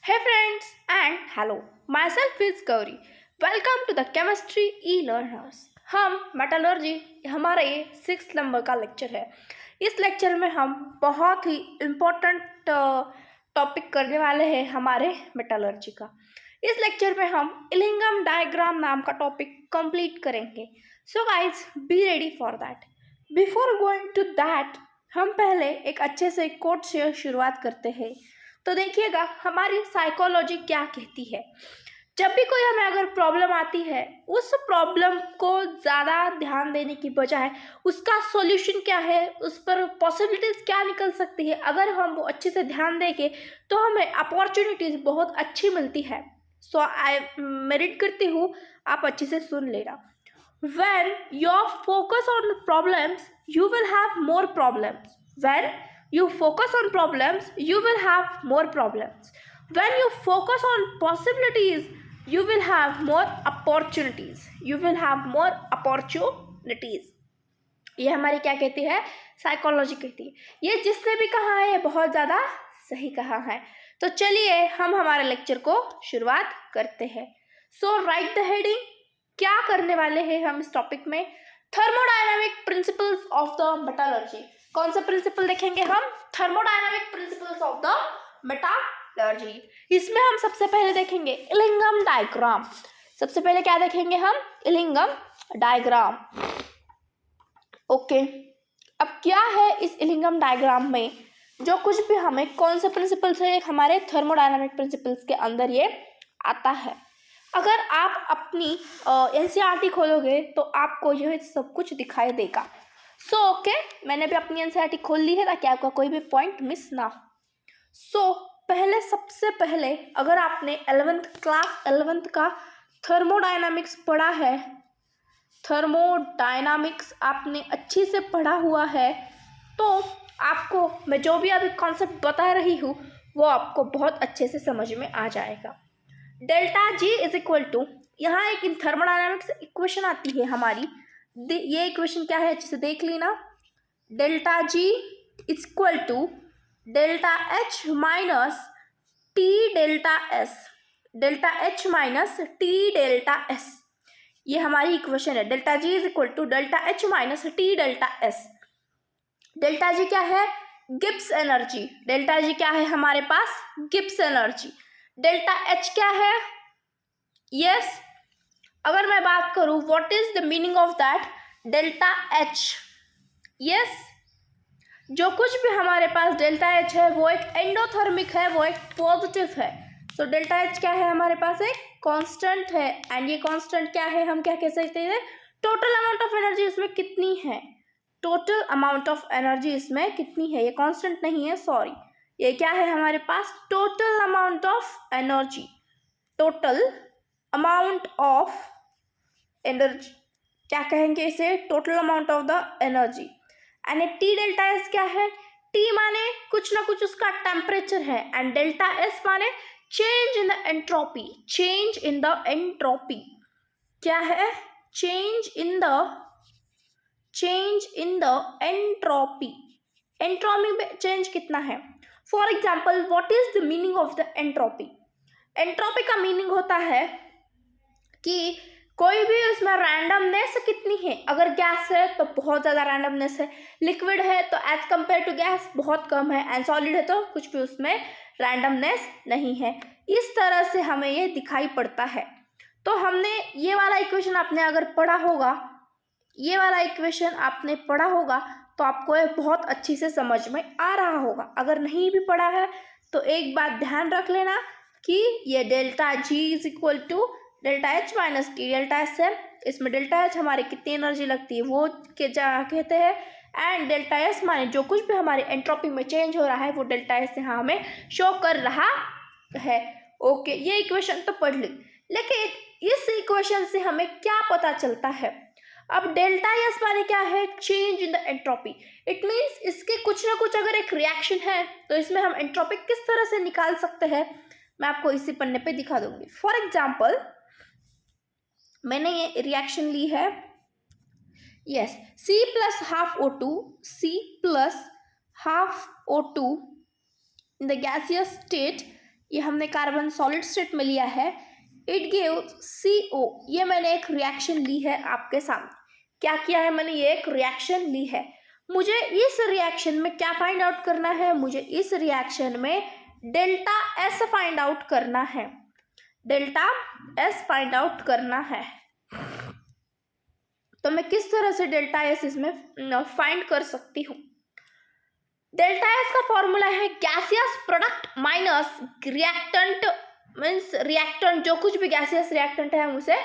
Hey friends and hello, myself is Gauri. Welcome to the Chemistry e-learners. हम metallurgy हमारा ये 6 number का lecture है। इस लेक्चर में हम बहुत ही इम्पोर्टेंट टॉपिक करने वाले हैं हमारे मेटलर्जी का। इस लेक्चर में हम इलिंगम डायग्राम नाम का टॉपिक कंप्लीट करेंगे। So guys be ready for that. Before going to that हम पहले एक अच्छे से कोट से शुरुआत करते हैं। तो देखिएगा हमारी साइकोलॉजी क्या कहती है। जब भी कोई हमें अगर प्रॉब्लम आती है, उस प्रॉब्लम को ज़्यादा ध्यान देने की बजाय उसका सॉल्यूशन क्या है, उस पर पॉसिबिलिटीज़ क्या निकल सकती है, अगर हम वो अच्छे से ध्यान देंगे तो हमें अपॉर्चुनिटीज़ बहुत अच्छी मिलती है। सो मैं रीड करती हूँ, आप अच्छे से सुन लेना। When you focus on problems, you will have more problems. When you focus on problems, you will have more problems. When you focus on possibilities, you will have more opportunities. You will have more opportunities. ये हमारी क्या कहती है, psychology कहती है। ये जिसने भी कहा है ये बहुत ज़्यादा सही कहा है। तो चलिए हम हमारे लेक्चर को शुरुआत करते हैं। सो राइट द हेडिंग। क्या करने वाले हैं हम इस टॉपिक में? Thermodynamic principles of the metallurgy. कौन सा प्रिंसिपल देखेंगे हम? Thermodynamic principles of the metallurgy. इसमें हम सबसे पहले देखेंगे इलिंगम डायग्राम। सबसे पहले क्या देखेंगे हम? इलिंगम डायग्राम। ओके, अब क्या है इस इलिंगम डायग्राम में? जो कुछ भी हमें कौन से प्रिंसिपल्स है हमारे थर्मोडायनामिक प्रिंसिपल्स के अंदर ये आता है। अगर आप अपनी एनसीईआरटी खोलोगे तो आपको यह सब कुछ दिखाई देगा। सो ओके, मैंने भी अपनी एनसीईआरटी खोल ली है ताकि आपका कोई भी पॉइंट मिस ना हो। सबसे पहले अगर आपने क्लास 11th का थर्मोडायनामिक्स पढ़ा है, थर्मोडायनामिक्स आपने अच्छी से पढ़ा हुआ है, तो आपको मैं जो भी अभी कॉन्सेप्ट बता रही हूँ वो आपको बहुत अच्छे से समझ में आ जाएगा। Delta G is equal to, यहाँ एक थर्मोडायनामिक्स इक्वेशन आती है हमारी। ये इक्वेशन क्या है अच्छे से देख लेना। Delta G is equal to delta H minus T delta S. Delta H minus T delta S, ये हमारी इक्वेशन है। Delta G is equal to delta H minus T delta S. Delta G क्या है? Gibbs energy. Delta G क्या है हमारे पास? Gibbs energy. Delta H क्या है? यस, अगर मैं बात करूं what is the meaning of that delta H. Yes, जो कुछ भी हमारे पास डेल्टा एच है वो एक एंडोथर्मिक है, वो एक पॉजिटिव है। सो डेल्टा एच क्या है हमारे पास? एक कांस्टेंट है। एंड ये कांस्टेंट क्या है, हम क्या कह सकते हैं? टोटल अमाउंट ऑफ एनर्जी इसमें कितनी है? टोटल अमाउंट ऑफ एनर्जी इसमें कितनी है? ये कांस्टेंट नहीं है, सॉरी, ये क्या है हमारे पास? Total amount of energy. Total amount of energy क्या कहेंगे इसे? Total amount of the energy. And T delta S क्या है? टी माने कुछ ना कुछ उसका टेम्परेचर है, एंड डेल्टा एस माने change in the entropy. Change in the entropy क्या है? Change in the entropy. Entropy में चेंज कितना है? For example what is the meaning of the entropy? Entropy का मीनिंग होता है कि कोई भी उसमें रैंडमनेस कितनी है। अगर गैस है तो बहुत ज़्यादा रैंडमनेस है, लिक्विड है तो एज कंपेयर टू गैस बहुत कम है, एंड सॉलिड है तो कुछ भी उसमें रैंडमनेस नहीं है। इस तरह से हमें ये दिखाई पड़ता है। तो हमने ये वाला इक्वेशन आपने अगर पढ़ा होगा, ये वाला इक्वेशन आपने पढ़ा होगा तो आपको ये बहुत अच्छी से समझ में आ रहा होगा। अगर नहीं भी पढ़ा है तो एक बात ध्यान रख लेना कि ये delta G is equal to delta H minus T delta S है। इसमें डेल्टा एच हमारे कितनी एनर्जी लगती है वो कहते हैं, एंड डेल्टा एस माने जो कुछ भी हमारे एंट्रोपी में चेंज हो रहा है वो डेल्टा एस यहाँ हमें शो कर रहा है। ओके, ये इक्वेशन तो पढ़ ली, लेकिन इस इक्वेशन से हमें क्या पता चलता है? अब डेल्टा एस माने क्या है? Change in the entropy. It means इसके कुछ ना कुछ अगर एक रिएक्शन है तो इसमें हम एंट्रोपी किस तरह से निकाल सकते हैं, मैं आपको इसी पन्ने पे दिखा दूंगी। फॉर एग्जाम्पल मैंने ये रिएक्शन ली है, yes, C plus half O2, C plus half O2 in the gaseous state ये हमने कार्बन सॉलिड स्टेट में लिया है। इट गिव्स CO, ये मैंने एक रिएक्शन ली है आपके सामने। क्या किया है मैंने, ये एक रिएक्शन ली है। मुझे इस रिएक्शन में क्या फाइंड आउट करना है, मुझे इस रिएक्शन में डेल्टा S फाइंड आउट करना है, डेल्टा S फाइंड आउट करना है। तो मैं किस तरह से डेल्टा S इसमें फाइंड कर सकती हूँ। डेल्टा S का फॉर्मूला है gaseous product minus reactant, means reactant जो कुछ भी गैसियस रिएक्टेंट है हम उसे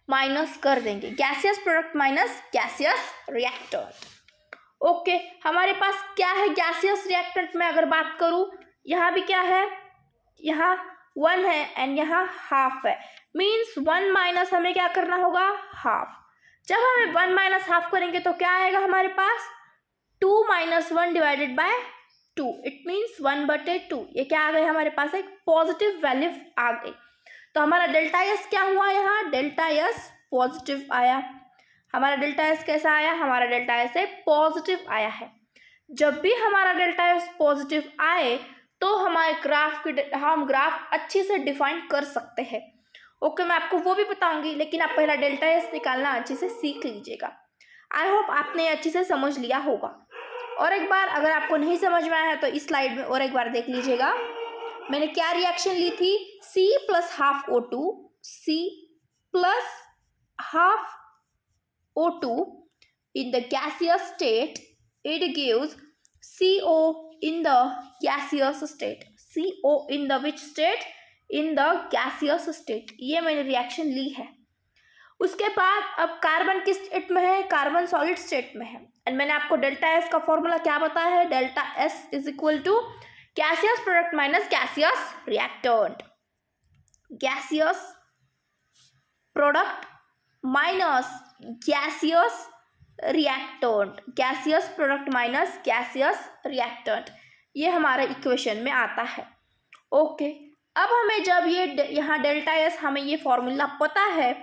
माइनस कर देंगे। Gaseous product minus gaseous reactant. Okay, हमारे पास क्या है गैसियस रिएक्टेंट में अगर बात करूं, यहाँ भी क्या है, यहाँ 1 है एंड यहाँ हाफ है, मीन्स 1 माइनस हमें क्या करना होगा, हाफ। जब हमें 1 माइनस हाफ करेंगे तो क्या आएगा हमारे पास, 2 minus 1 divided by 2, it means 1/2। ये क्या आ गई हमारे पास, एक पॉजिटिव वैल्यू आ गई। तो हमारा डेल्टा एस क्या हुआ, यहाँ डेल्टा एस पॉजिटिव आया। हमारा डेल्टा एस कैसा आया, हमारा डेल्टा एस पॉजिटिव आया है। जब भी हमारा डेल्टा एस पॉजिटिव आए तो हमारे हम ग्राफ अच्छे से डिफाइन कर सकते हैं। ओके, मैं आपको वो भी बताऊंगी, लेकिन आप पहला डेल्टा एस निकालना अच्छे से सीख लीजिएगा। आई होप आपने अच्छे से समझ लिया होगा। और एक बार अगर आपको नहीं समझ में आया है तो इस स्लाइड में और एक बार देख लीजिएगा। मैंने क्या रिएक्शन ली थी, C plus half O2, C plus half O2 in the gaseous state, it gives CO in the gaseous state. CO in the which state, in the gaseous state। ये मैंने रिएक्शन ली है। उसके बाद अब कार्बन किस state में है, carbon solid state में है। एंड मैंने आपको डेल्टा एस का फॉर्मूला क्या बताया है, delta S is equal to gaseous product minus gaseous reactant. Gaseous product minus gaseous reactant, gaseous product minus gaseous reactant, ये हमारे इक्वेशन में आता है। ओके, अब हमें जब ये यहाँ डेल्टा एस हमें ये फॉर्मूला पता है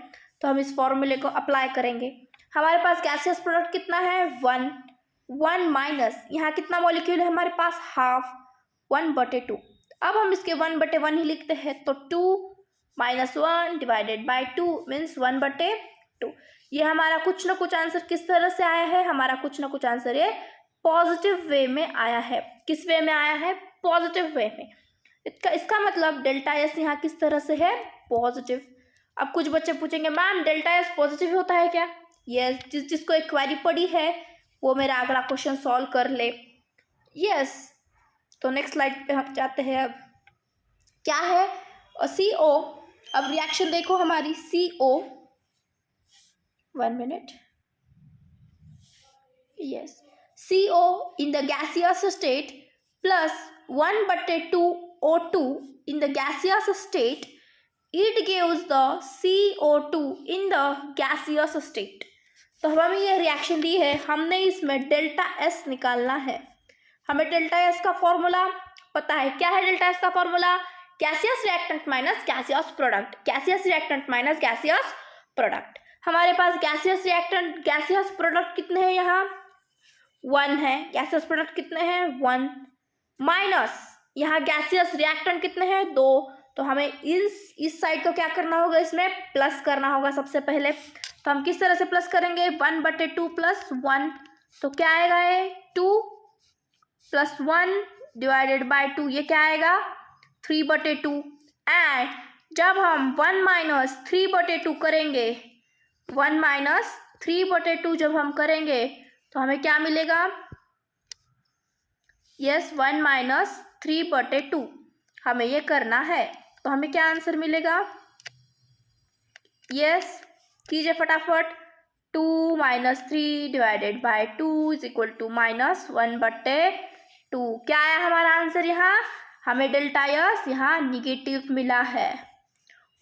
तो हम इस फॉर्मूले को अप्लाई करेंगे। हमारे पास गैसियस प्रोडक्ट कितना है, 1 माइनस यहाँ कितना मॉलिक्यूल है हमारे पास, हाफ, 1/2। अब हम इसके 1/1 ही लिखते हैं, तो 2 माइनस 1 डिवाइडेड बाई 2 मीन्स 1/2। ये हमारा कुछ ना कुछ आंसर किस तरह से आया है, हमारा कुछ ना कुछ आंसर ये पॉजिटिव वे में आया है। किस वे में आया है, पॉजिटिव वे में। इसका मतलब डेल्टा एस यहाँ किस तरह से है, पॉजिटिव। अब कुछ बच्चे पूछेंगे मैम डेल्टा एस पॉजिटिव होता है क्या, यस, जिसको एक क्वेरी पड़ी है वो मेरा अगला क्वेश्चन सॉल्व कर ले। यस, तो नेक्स्ट स्लाइड पे हम जाते हैं। अब क्या है, CO। अब रिएक्शन देखो हमारी, CO, 1 minute, yes, CO in the gaseous state plus 1/2 O2 in the gaseous state, it gives the CO2 in the gaseous state। तो हमें ये रिएक्शन दी है, हमने इसमें डेल्टा एस निकालना है। हमें डेल्टा एस का फॉर्मूला पता है, क्या है डेल्टा एस का formula, gaseous reactant minus gaseous product, gaseous reactant minus gaseous product. हमारे पास गैसियस रिएक्टेंट गैसियस प्रोडक्ट कितने हैं, यहाँ 1 है, गैसियस प्रोडक्ट कितने हैं, 1, माइनस यहाँ गैसियस रिएक्टेंट कितने हैं, 2। तो हमें इस साइड को क्या करना होगा, इसमें प्लस करना होगा सबसे पहले। तो हम किस तरह से प्लस करेंगे, 1/2 प्लस 1, तो क्या आएगा, ये 2 प्लस 1 डिवाइडेड बाय 2, ये क्या आएगा, 3/2। एंड जब हम 1 माइनस 3/2 करेंगे, 1 माइनस 3/2 जब हम करेंगे तो हमें क्या मिलेगा, यस, 1 माइनस 3/2 हमें ये करना है। तो हमें क्या आंसर मिलेगा, यस, कीजिए फटाफट, 2 minus 3 divided by 2 is equal to minus 1/2। क्या आया हमारा आंसर, यहाँ हमें डेल्टा एस यहाँ निगेटिव मिला है।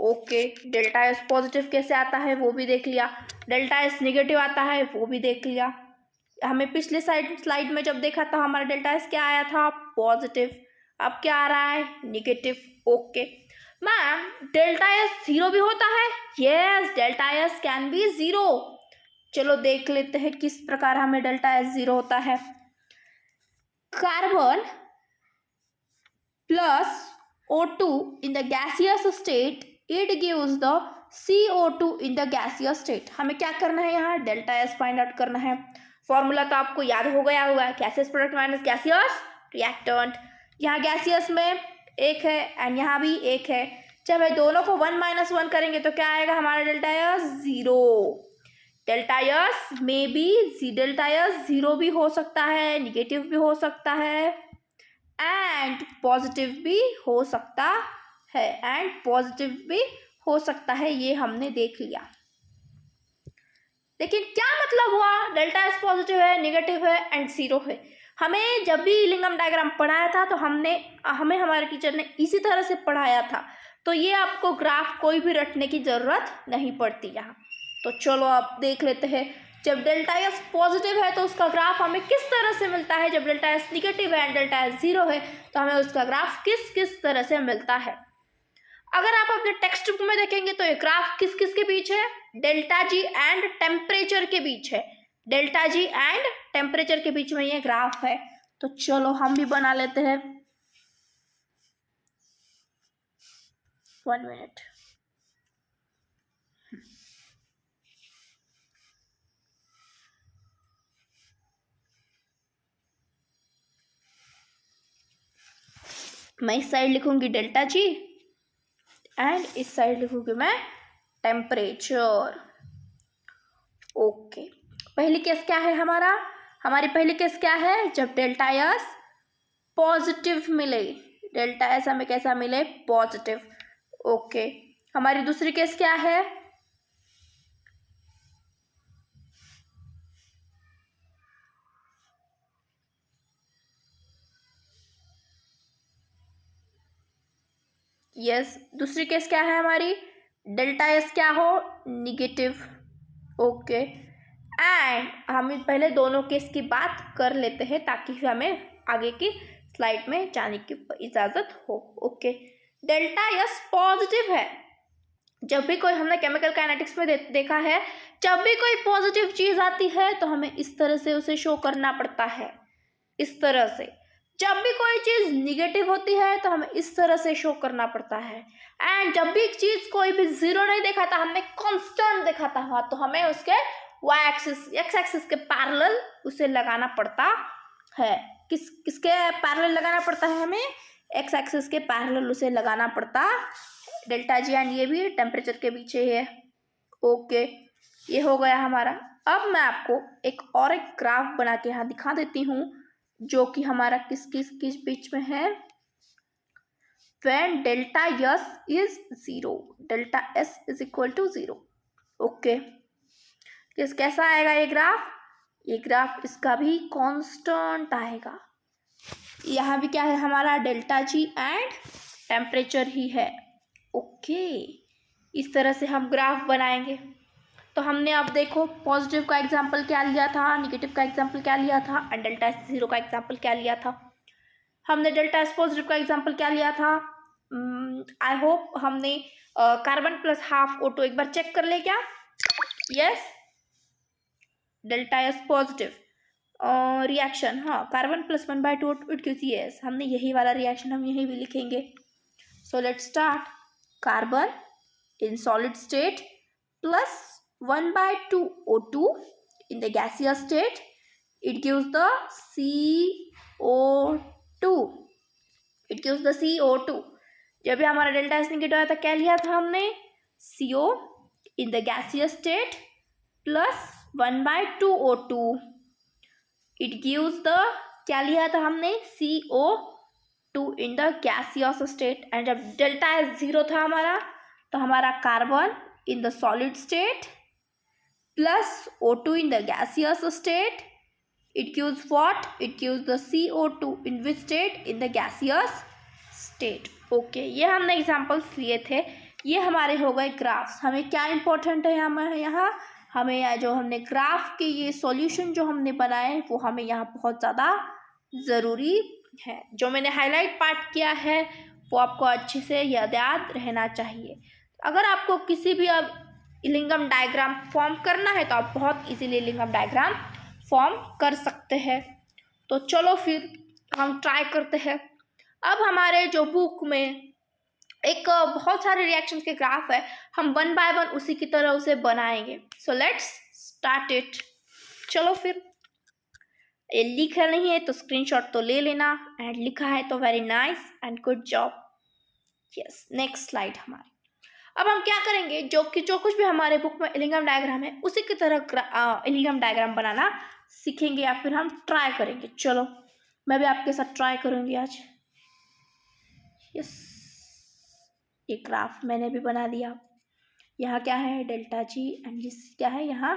ओके, डेल्टा एस पॉजिटिव कैसे आता है वो भी देख लिया, डेल्टा एस निगेटिव आता है वो भी देख लिया। हमें पिछले स्लाइड में जब देखा था हमारा डेल्टा एस क्या आया था, पॉजिटिव, अब क्या आ रहा है, negative. Okay ma'am, delta S 0 भी होता है, yes, delta S can be 0। चलो देख लेते हैं किस प्रकार हमें डेल्टा एस 0 होता है। Carbon plus O2 in the gaseous state, it gives the CO2 in the gaseous state. हमें क्या करना है यहाँ डेल्टा एस फाइंड आउट करना है. फॉर्मूला तो आपको याद हो गया होगा, gaseous product minus gaseous reactant. यहाँ गैसियस में एक है एंड यहाँ भी एक है. जब हम दोनों को 1 - 1 करेंगे तो क्या आएगा हमारा डेल्टा एस 0. डेल्टा एस में भी डेल्टा एस 0 भी हो सकता है, निगेटिव भी हो सकता है एंड पॉजिटिव भी हो सकता है ये हमने देख लिया. लेकिन क्या मतलब हुआ डेल्टा एस पॉजिटिव है, नेगेटिव है एंड 0 है. हमें जब भी लिंगम डायग्राम पढ़ाया था तो हमें हमारे टीचर ने इसी तरह से पढ़ाया था. तो ये आपको ग्राफ कोई भी रटने की ज़रूरत नहीं पड़ती यहाँ. तो चलो आप देख लेते हैं. जब डेल्टा एस पॉजिटिव है तो उसका ग्राफ हमें किस तरह से मिलता है. जब डेल्टा एस निगेटिव है एंड डेल्टा एस 0 है तो हमें उसका ग्राफ किस तरह से मिलता है. अगर आप अपने टेक्स्ट बुक में देखेंगे तो ये ग्राफ किस के बीच है, डेल्टा जी एंड टेम्परेचर के बीच है. डेल्टा जी एंड टेम्परेचर के बीच में ये ग्राफ है. तो चलो हम भी बना लेते हैं. 1 मिनट. मैं इस साइड लिखूंगी डेल्टा जी एंड इस साइड लिखूंगी मैं टेम्परेचर. ओके. पहली केस क्या है हमारी पहली केस क्या है, जब डेल्टा एस पॉजिटिव मिले. डेल्टा एस हमें कैसा मिले, पॉजिटिव. ओके. हमारी दूसरी केस क्या है, यस दूसरी केस क्या है हमारी, डेल्टा एस क्या हो, निगेटिव. ओके. एंड हम पहले दोनों केस की बात कर लेते हैं ताकि हमें आगे की स्लाइड में जाने की इजाज़त हो. ओके. डेल्टा एस पॉजिटिव है. जब भी कोई हमने केमिकल काइनेटिक्स में देखा है, जब भी कोई पॉजिटिव चीज़ आती है तो हमें इस तरह से उसे शो करना पड़ता है, इस तरह से. जब भी कोई चीज़ निगेटिव होती है तो हमें इस तरह से शो करना पड़ता है. एंड जब भी चीज़ कोई भी 0 नहीं देखा था, हमने कांस्टेंट देखा था, तो हमें उसके वाई एक्सिस एक्स एक्सिस के पैरेलल उसे लगाना पड़ता है. किसके पैरेलल लगाना पड़ता है, हमें एक्स एक्सिस के पैरेलल उसे लगाना पड़ता. डेल्टा जी एंड ये भी टेम्परेचर के पीछे है. ओके. ये हो गया हमारा. अब मैं आपको एक ग्राफ बना के यहाँ दिखा देती हूँ जो कि हमारा किस बीच में है. When delta S is 0, delta S is equal to 0. Okay. कैसा आएगा ये ग्राफ इसका भी कांस्टेंट आएगा. यहाँ भी क्या है हमारा, डेल्टा जी एंड टेम्परेचर ही है. ओके. इस तरह से हम ग्राफ बनाएंगे. तो हमने अब देखो पॉजिटिव का एग्जाम्पल क्या लिया था, निगेटिव का एग्जाम्पल क्या लिया था एंड डेल्टा एस 0 का एग्जाम्पल क्या लिया था. हमने डेल्टा एस पॉजिटिव का एग्जाम्पल क्या लिया था. आई होप हमने कार्बन प्लस हाफ O2 एक बार चेक कर ले क्या. Yes. Delta S positive reaction, हाँ, carbon plus 1/2 it gives S. हमने यही वाला रिएक्शन हम यहीं भी लिखेंगे. So let's start. Carbon in solid state plus 1/2 O2 in the gaseous state, it gives the CO2. It gives the CO2. जब भी हमारा डेल्टा एस निगेटिव आया था क्या लिया था हमने, CO in the gaseous state plus 1/2 O2. It gives the क्या लिया था हमने, CO2 in the gaseous state. And जब डेल्टा एस 0 था हमारा तो हमारा carbon in the solid state plus O2 in the gaseous state, it gives what, it gives the CO2 in which state, in the gaseous state. Okay. ये हमने examples लिए थे. ये हमारे हो गए ग्राफ्स. हमें क्या इंपॉर्टेंट है हमें जो हमने ग्राफ के ये सॉल्यूशन जो हमने बनाए वो हमें यहाँ बहुत ज़्यादा ज़रूरी है. जो मैंने हाईलाइट पार्ट किया है वो आपको अच्छे से याद रहना चाहिए. अगर आपको किसी भी अब लिंगम डायग्राम फॉर्म करना है तो आप बहुत इजीली लिंगम डायग्राम फॉर्म कर सकते हैं. तो चलो फिर हम ट्राई करते हैं. अब हमारे जो बुक में एक बहुत सारे रिएक्शन के ग्राफ है, हम वन बाय वन उसी की तरह उसे बनाएंगे। सो लेट्स स्टार्ट इट। चलो फिर, ये लिखा नहीं है तो स्क्रीनशॉट तो ले लेना, एंड लिखा है तो very nice and good job. Yes, next slide हमारी। अब हम क्या करेंगे, जो कुछ भी हमारे बुक में इलिंगम डायग्राम है उसी की तरह इलिंगम डायग्राम बनाना सीखेंगे, या फिर हम ट्राई करेंगे। चलो, मैं भी आपके साथ ट्राई करूंगी आज। यस, ये ग्राफ मैंने भी बना दिया। यहाँ क्या है, डेल्टा जी, एंड क्या है, यहाँ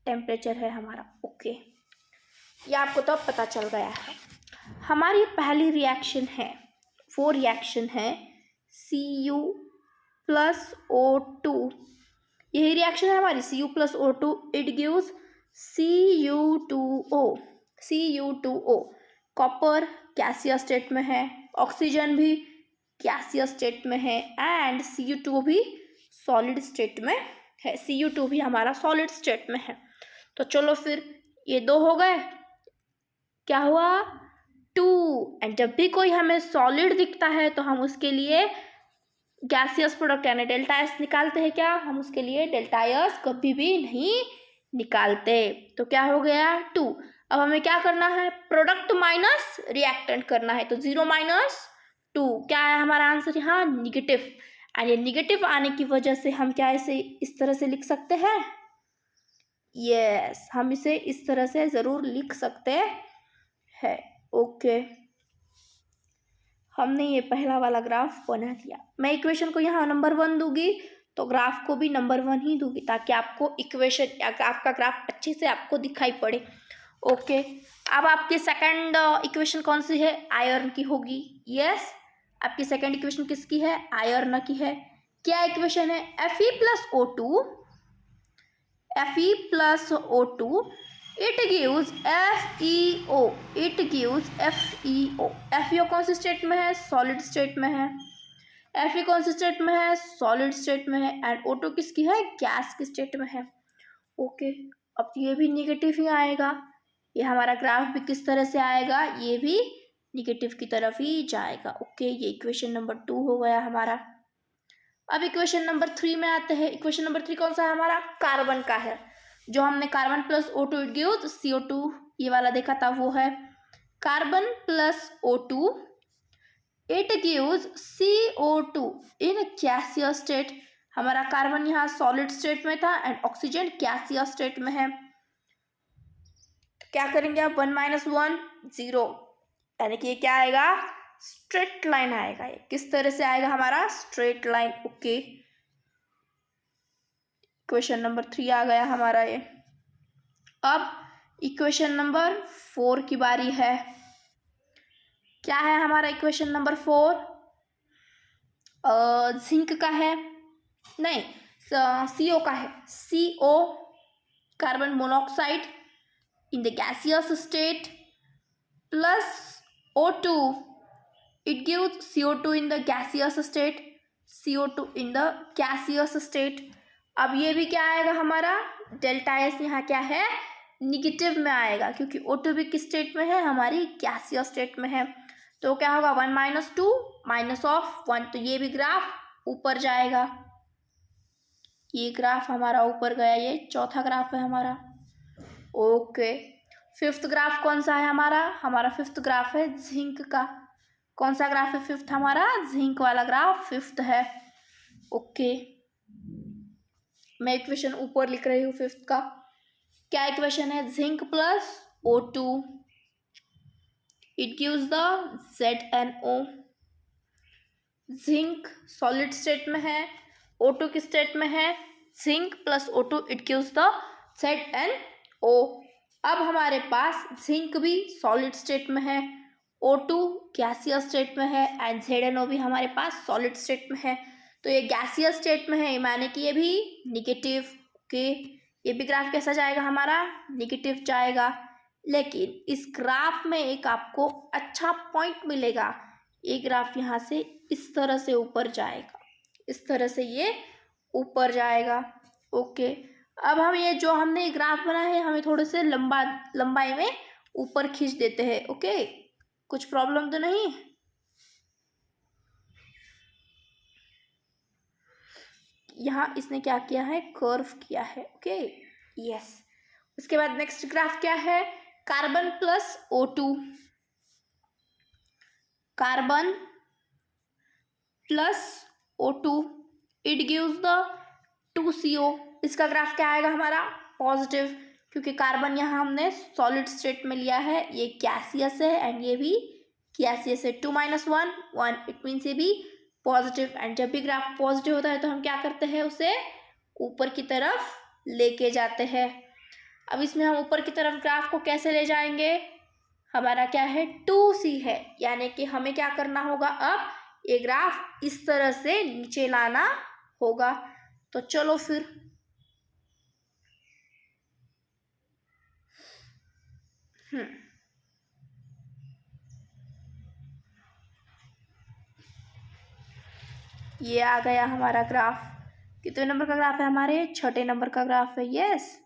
टेम्परेचर है हमारा। ओके, ये आपको तो अब पता चल गया है। हमारी पहली रिएक्शन है, वो रिएक्शन है Cu+O2। यही रिएक्शन है हमारी Cu+O2। It gives Cu2O। Cu2O copper gaseous state में है, ऑक्सीजन भी गैसियस स्टेट में है, एंड Cu2 भी सॉलिड स्टेट में है। Cu2 भी हमारा सॉलिड स्टेट में है। तो चलो फिर, ये दो हो गए, क्या हुआ, 2। एंड जब भी कोई हमें सॉलिड दिखता है तो हम उसके लिए गैसियस प्रोडक्ट यानी डेल्टा एस निकालते हैं। क्या हम उसके लिए डेल्टा एस कभी भी नहीं निकालते। तो क्या हो गया, 2। अब हमें क्या करना है, प्रोडक्ट माइनस रिएक्टेंट करना है। तो 0 - 2 क्या है हमारा आंसर, यहाँ निगेटिव। एंड ये निगेटिव आने की वजह से हम क्या इसे इस तरह से लिख सकते हैं। यस, हम इसे इस तरह से जरूर लिख सकते हैं। ओके, हमने ये पहला वाला ग्राफ बना दिया। मैं इक्वेशन को यहाँ नंबर 1 दूंगी, तो ग्राफ को भी नंबर 1 ही दूंगी, ताकि आपको इक्वेशन या ग्राफ का ग्राफ अच्छे से आपको दिखाई पड़े। ओके, अब आपकी सेकंड इक्वेशन कौन सी है, आयरन की होगी। यस, आपकी सेकंड इक्वेशन किसकी है, आयरन की है। क्या इक्वेशन है, Fe+O2। Fe+O2, it gives FeO। it gives FeO। FeO कौन सी स्टेट में है, सॉलिड स्टेट में है। Fe कौन सी स्टेट में है, सॉलिड स्टेट में है, एंड O2 किसकी है, गैस की स्टेट में है। ओके, अब ये भी निगेटिव ही आएगा, ये हमारा ग्राफ भी किस तरह से आएगा, ये भी निगेटिव की तरफ ही जाएगा। ओके, ये इक्वेशन नंबर 2 हो गया हमारा। अब इक्वेशन नंबर 3 में आते हैं। इक्वेशन नंबर 3 कौन सा है हमारा, कार्बन का है। जो हमने कार्बन+O2 इट गिव्स CO2 ये वाला देखा था, वो है कार्बन+O2 it gives CO2 in gaseous state. हमारा कार्बन यहाँ सॉलिड स्टेट में था, एंड ऑक्सीजन गैसियस स्टेट में है। क्या करेंगे आप, 1 - 1 0, यानी कि ये क्या आएगा, स्ट्रेट लाइन आएगा। ये किस तरह से आएगा हमारा, straight line. Okay, equation number 3 आ गया हमारा ये। अब इक्वेशन नंबर 4 की बारी है। क्या है हमारा इक्वेशन नंबर 4, जिंक का है, नहीं, CO का है। CO carbon monoxide in the gaseous state plus O2 it gives CO2 in the gaseous state। CO2 in the gaseous state। अब ये भी क्या आएगा हमारा, डेल्टा एस यहाँ क्या है, निगेटिव में आएगा, क्योंकि O2 भी किस स्टेट में है, हमारी गैसियस स्टेट में है। तो क्या होगा, 1 - 2 -1। तो ये भी ग्राफ ऊपर जाएगा। ये ग्राफ हमारा ऊपर गया, ये चौथा ग्राफ है हमारा। ओके, फिफ्थ ग्राफ कौन सा है हमारा फिफ्थ ग्राफ है जिंक का। कौन सा ग्राफ है फिफ्थ हमारा, जिंक वाला ग्राफ फिफ्थ है। ओके, मैं इक्वेशन ऊपर लिख रही हूँ फिफ्थ का। क्या इक्वेशन है, जिंक+O2 it gives the ZnO। Zinc solid state में है, O2 किस स्टेट में है, जिंक+O2 इट गिव्स द ZnO। अब हमारे पास जिंक भी सॉलिड स्टेट में है, O2 गैसियस स्टेट में है, एंड ZnO भी हमारे पास सॉलिड स्टेट में है। तो ये गैसियस स्टेट में है, माने कि ये भी निगेटिव। ओके, ये भी ग्राफ कैसा जाएगा हमारा, निगेटिव जाएगा। लेकिन इस ग्राफ में एक आपको अच्छा पॉइंट मिलेगा, ये ग्राफ यहाँ से इस तरह से ऊपर जाएगा, इस तरह से ये ऊपर जाएगा। ओके, अब हम ये जो हमने ग्राफ बना है, हमें थोड़े से लंबाई में ऊपर खींच देते हैं। ओके, कुछ प्रॉब्लम तो नहीं। यहाँ इसने क्या किया है, कर्व किया है। Okay yes. उसके बाद नेक्स्ट ग्राफ क्या है, carbon plus O2, carbon plus O2 it gives the 2CO। इसका ग्राफ क्या आएगा हमारा, पॉजिटिव, क्योंकि कार्बन यहाँ हमने सॉलिड स्टेट में लिया है, ये गैसियस है एंड ये भी गैसियस है। 2 - 1 1, इट मीन्स ये भी पॉजिटिव। एंड जब भी ग्राफ पॉजिटिव होता है तो हम क्या करते हैं, उसे ऊपर की तरफ लेके जाते हैं। अब इसमें हम ऊपर की तरफ ग्राफ को कैसे ले जाएंगे, हमारा क्या है 2C है, यानी कि हमें क्या करना होगा, अब ये ग्राफ इस तरह से नीचे लाना होगा। तो चलो फिर ये आ गया हमारा ग्राफ। कितने नंबर का ग्राफ है हमारे, 6 नंबर का ग्राफ है। यस,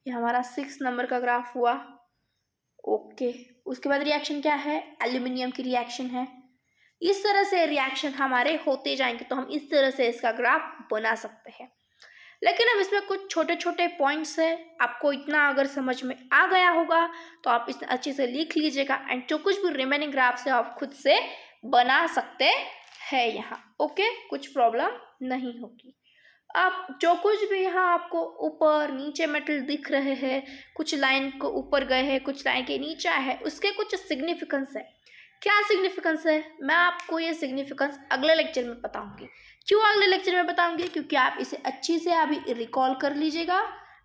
ये हमारा 6 नंबर का ग्राफ हुआ। ओके, उसके बाद रिएक्शन क्या है, एल्यूमिनियम की रिएक्शन है। इस तरह से रिएक्शन हमारे होते जाएंगे, तो हम इस तरह से इसका ग्राफ बना सकते हैं। लेकिन अब इसमें कुछ छोटे छोटे पॉइंट्स है, आपको इतना अगर समझ में आ गया होगा तो आप इसे अच्छे से लिख लीजिएगा, एंड जो कुछ भी रिमेनिंग ग्राफ से आप खुद से बना सकते हैं यहाँ। ओके, कुछ प्रॉब्लम नहीं होगी। अब जो कुछ भी यहाँ आपको ऊपर नीचे मेटल दिख रहे हैं, कुछ लाइन को ऊपर गए हैं, कुछ लाइन के नीचे है, उसके कुछ सिग्निफिकेंस है। क्या सिग्निफिकेंस है, मैं आपको ये सिग्निफिकेंस अगले लेक्चर में बताऊंगी। क्यों अगले लेक्चर में बताऊंगी, क्योंकि आप इसे अच्छी से अभी रिकॉल कर लीजिएगा,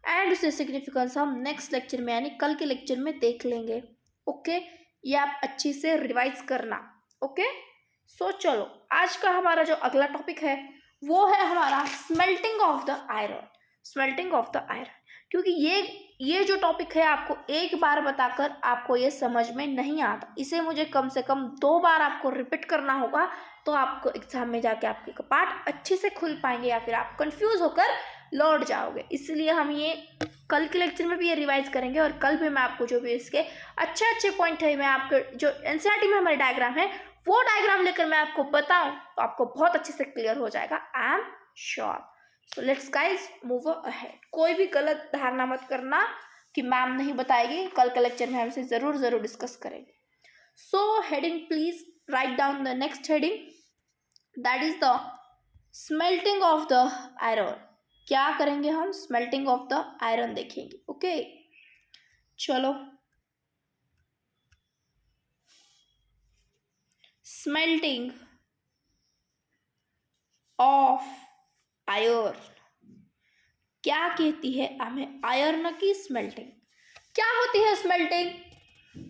एंड उसे सिग्निफिकेंस हम नेक्स्ट लेक्चर में यानी कल के लेक्चर में देख लेंगे। ओके, ये आप अच्छी से रिवाइज करना। ओके, सो चलो आज का हमारा जो अगला टॉपिक है वो है हमारा smelting of the iron. Smelting of the iron, क्योंकि ये जो टॉपिक है आपको एक बार बताकर आपको ये समझ में नहीं आता, इसे मुझे कम से कम 2 बार आपको रिपीट करना होगा, तो आपको एग्जाम में जाके आपके कपाट अच्छे से खुल पाएंगे, या फिर आप कंफ्यूज होकर लौट जाओगे। इसलिए हम ये कल के लेक्चर में भी ये रिवाइज करेंगे, और कल भी मैं आपको जो भी इसके अच्छे अच्छे पॉइंट है, मैं आपको जो एनसीईआरटी में हमारे डायग्राम है वो डायग्राम लेकर मैं आपको बताऊं तो आपको बहुत अच्छे से क्लियर हो जाएगा, I am sure. So let's guys move ahead. कोई भी गलत धारणा मत करना कि मैम नहीं बताएगी, कल के लेक्चर में हमसे जरूर डिस्कस करेंगे। So heading please write down the next heading, that is the smelting of the iron. क्या करेंगे हम, स्मेल्टिंग ऑफ द आयरन देखेंगे। ओके चलो, स्मेल्टिंग ऑफ आयरन क्या कहती है हमें, आयरन की स्मेल्टिंग। क्या होती है smelting,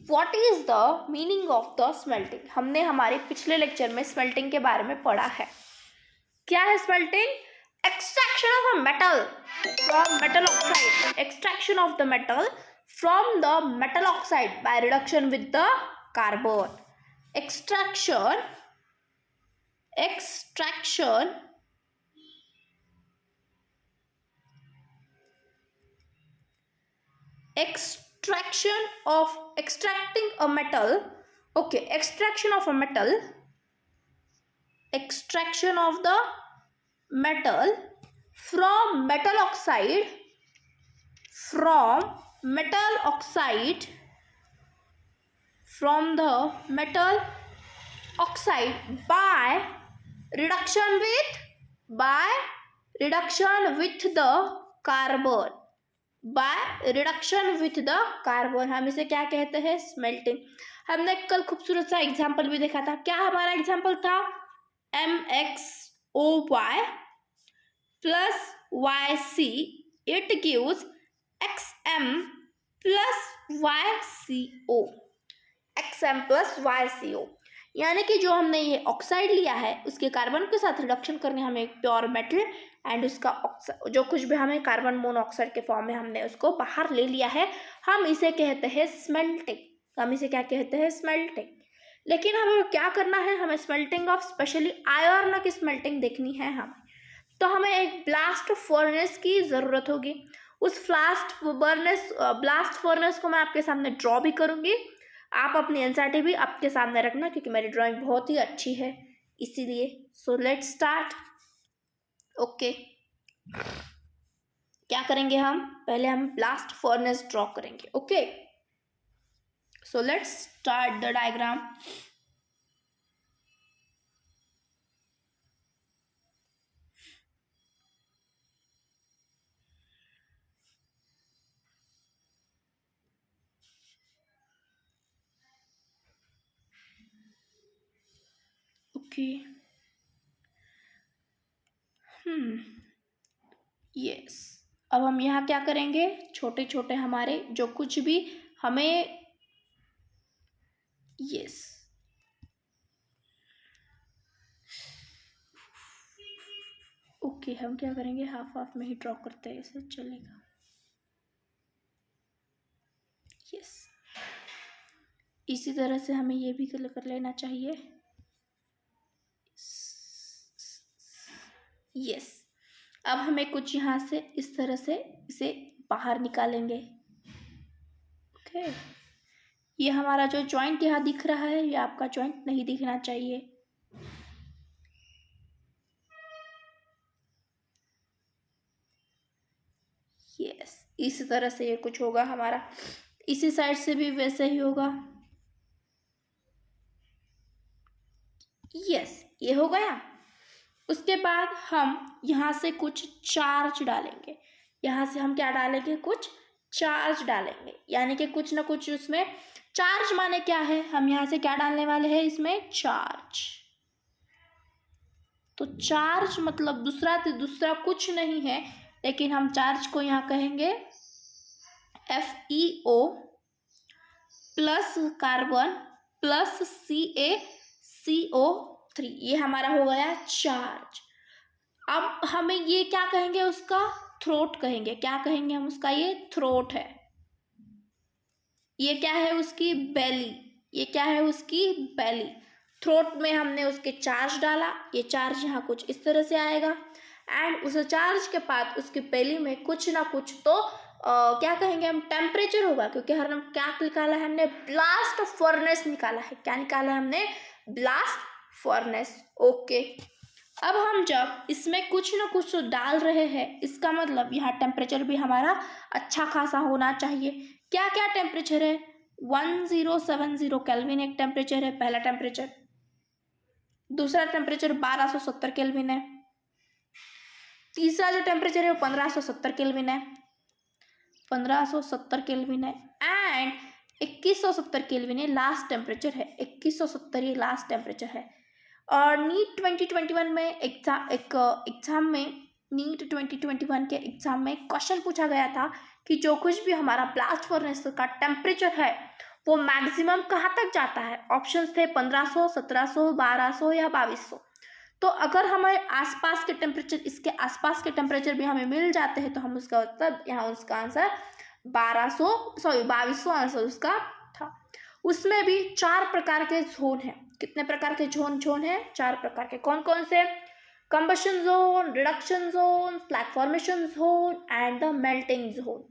what is the meaning of the smelting. हमने हमारे पिछले लेक्चर में स्मेल्टिंग के बारे में पढ़ा है। क्या है smelting, extraction of a metal from metal oxide, extraction of the metal from the metal oxide by reduction with the carbon. extraction of extracting a metal. Okay, extraction of a metal, extraction of the metal from metal oxide, from metal oxide, from the metal oxide by reduction with the carbon, by reduction with the carbon। हम इसे क्या कहते हैं, smelting. हमने कल खूबसूरत सा example भी देखा था। क्या हमारा एग्जाम्पल था, MxOy plus YC it gives XM plus YCO, XM plus YCO। यानी कि जो हमने ये ऑक्साइड लिया है उसके कार्बन के साथ रिडक्शन करने हमें एक प्योर मेटल, एंड उसका जो कुछ भी हमें कार्बन मोनोऑक्साइड के फॉर्म में हमने उसको बाहर ले लिया है, हम इसे कहते हैं स्मेल्टिंग। हम इसे क्या कहते हैं, स्मेल्टिंग। लेकिन हमें क्या करना है, हमें स्मेल्टिंग ऑफ स्पेशली आयरन की स्मेल्टिंग देखनी है हमें, तो हमें एक ब्लास्ट फर्नेस की ज़रूरत होगी। उस ब्लास्ट फर्नेस को मैं आपके सामने ड्रॉ भी करूँगी, आप अपनी एनसीईआरटी भी आपके सामने रखना, क्योंकि मेरी ड्राइंग बहुत ही अच्छी है इसीलिए। सो लेट्स स्टार्ट। ओके, क्या करेंगे हम, पहले हम ब्लास्ट फर्नेस ड्रॉ करेंगे। Okay, so let's start the diagram. Okay, yes, अब हम यहाँ क्या करेंगे, छोटे छोटे हमारे जो कुछ भी हमें, यस, ओके, हम क्या करेंगे, हाफ हाफ में ही ड्रॉ करते हैं, ऐसे चलेगा। यस, इसी तरह से हमें ये भी कलर कर लेना चाहिए। यस, अब हमें कुछ यहाँ से इस तरह से इसे बाहर निकालेंगे। ओके, ये हमारा जो जॉइंट यहाँ दिख रहा है, ये आपका जॉइंट नहीं दिखना चाहिए। यस, इस तरह से ये कुछ होगा हमारा, इसी साइड से भी वैसे ही होगा। यस, ये हो गया। उसके बाद हम यहाँ से कुछ चार्ज डालेंगे, यहाँ से हम क्या डालेंगे, कुछ चार्ज डालेंगे, यानी कि कुछ ना कुछ उसमें चार्ज, माने क्या है, हम यहाँ से क्या डालने वाले हैं, इसमें चार्ज। तो चार्ज मतलब दूसरा कुछ नहीं है, लेकिन हम चार्ज को यहाँ कहेंगे FeO plus carbon plus CaCO3, ये हमारा हो गया चार्ज। अब हमें ये क्या कहेंगे, उसका थ्रोट कहेंगे, क्या कहेंगे हम उसका, ये थ्रोट है। ये क्या है, उसकी बेली, ये क्या है, उसकी बेली। थ्रोट में हमने उसके चार्ज डाला, ये चार्ज यहाँ कुछ इस तरह से आएगा, एंड उस चार्ज के बाद उसकी बेली में कुछ ना कुछ तो क्या कहेंगे हम, टेम्परेचर होगा, क्योंकि हम क्या निकाला है, हमने ब्लास्ट फर्नेस निकाला है। क्या निकाला है हमने, ब्लास्ट फर्नेस। ओके, अब हम जब इसमें कुछ ना कुछ डाल रहे हैं, इसका मतलब यहाँ टेम्परेचर भी हमारा अच्छा खासा होना चाहिए। क्या क्या टेम्परेचर है, 1070 केल्विन एक टेम्परेचर है, पहला टेम्परेचर। दूसरा टेम्परेचर 1270 केल्विन है। तीसरा जो टेम्परेचर है वो 1570 केल्विन है, 1570 केल्विन है। एंड 2170 केल्विन ये लास्ट टेम्परेचर है, 2170 ये लास्ट टेम्परेचर है। और नीट 2021 में एग्जाम में नीट 2021 के एग्जाम में क्वेश्चन पूछा गया था कि जो कुछ भी हमारा ब्लास्ट फर्नेस का टेम्परेचर है वो मैक्सिमम कहाँ तक जाता है। ऑप्शंस थे 1500, 1700, 1200 या 2200। तो अगर हमारे आसपास के टेम्परेचर, इसके आसपास के टेम्परेचर भी हमें मिल जाते हैं तो हम उसका मतलब यहाँ उसका आंसर 2200 आंसर उसका था। उसमें भी 4 प्रकार के जोन हैं। कितने प्रकार के जोन हैं, 4 प्रकार के। कौन कौन से, combustion zone, reduction zone, slag formation zone and the melting zone.